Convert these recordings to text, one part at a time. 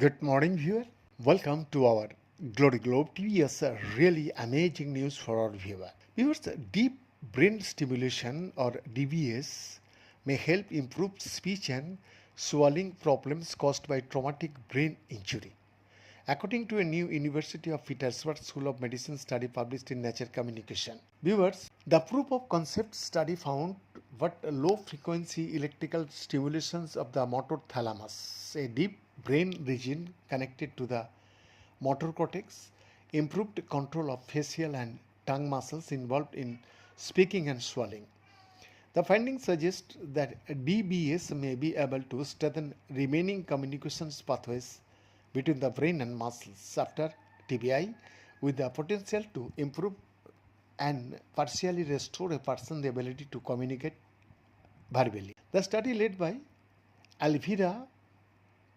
Good morning, viewer. Welcome to our Glory Globe TV. Yes, really amazing news for our viewer. Viewers, deep brain stimulation or DBS may help improve speech and swallowing problems caused by traumatic brain injury. According to a new University of Petersburg School of Medicine study published in Nature Communication. Viewers, the proof of concept study found what low frequency electrical stimulations of the motor thalamus, a deep brain region connected to the motor cortex, improved control of facial and tongue muscles involved in speaking and swallowing. The findings suggest that DBS may be able to strengthen remaining communications pathways between the brain and muscles after TBI, with the potential to improve and partially restore a person's ability to communicate verbally. The study led by Alvira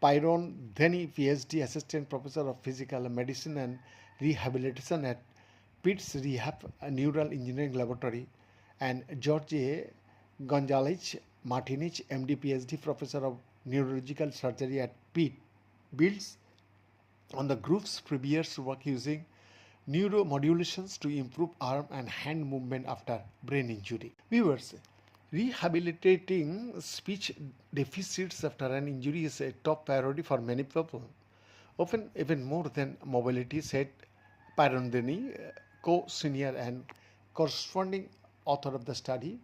Pyron Dheni, PhD, Assistant Professor of Physical Medicine and Rehabilitation at Pitt's Rehab Neural Engineering Laboratory, and George A. Gonzalez Martinez, MD, PhD, Professor of Neurological Surgery at Pitt, builds on the group's previous work using neuromodulations to improve arm and hand movement after brain injury. Viewers, rehabilitating speech deficits after an injury is a top priority for many people, often even more than mobility, said Parandani, co-senior and corresponding author of the study.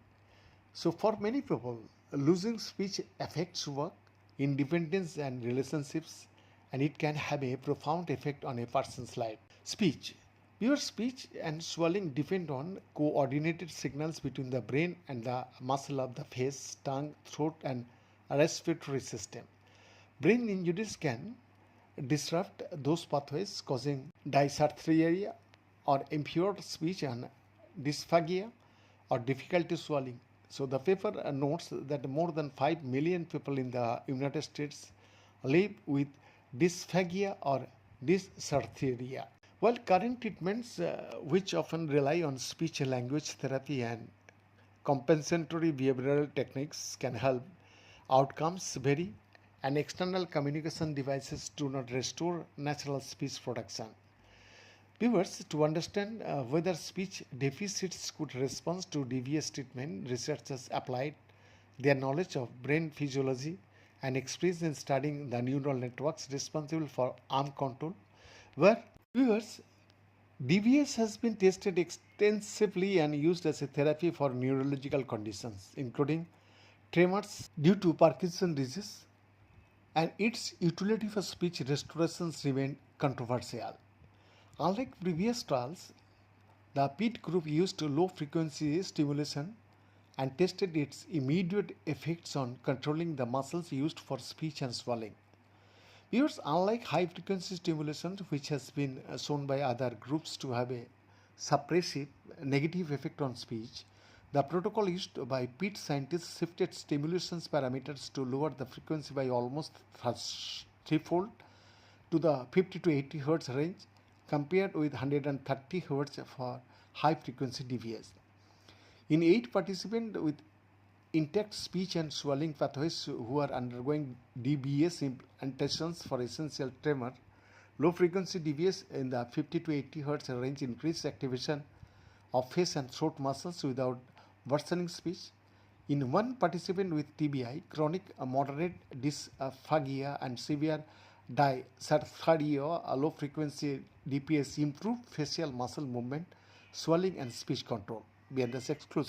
So for many people, losing speech affects work, independence and relationships, and it can have a profound effect on a person's life. Speech. Your speech and swallowing depend on coordinated signals between the brain and the muscle of the face, tongue, throat, and respiratory system. Brain injuries can disrupt those pathways, causing dysarthria or impaired speech and dysphagia or difficulty swallowing. So the paper notes that more than 5 million people in the United States live with dysphagia or dysarthria. While current treatments, which often rely on speech and language therapy and compensatory behavioral techniques, can help, outcomes vary, and external communication devices do not restore natural speech production. Viewers, to understand whether speech deficits could respond to DBS treatment, researchers applied their knowledge of brain physiology and experience in studying the neural networks responsible for arm control, where viewers, DBS has been tested extensively and used as a therapy for neurological conditions, including tremors due to Parkinson's disease, and its utility for speech restorations remained controversial. Unlike previous trials, the Pitt group used low-frequency stimulation and tested its immediate effects on controlling the muscles used for speech and swallowing. Viewers, unlike high-frequency stimulation, which has been shown by other groups to have a suppressive negative effect on speech, the protocol used by Pitt scientists shifted stimulation's parameters to lower the frequency by almost threefold to the 50 to 80 Hz range, compared with 130 Hz for high-frequency DBS. In 8 participants with intact speech and swallowing pathways who are undergoing DBS implantations for essential tremor, low-frequency DBS in the 50 to 80 Hz range increased activation of face and throat muscles without worsening speech. In 1 participant with TBI, chronic moderate dysphagia and severe dysarthria, a low-frequency DBS improved facial muscle movement, swallowing and speech control. Beyond this exclusive.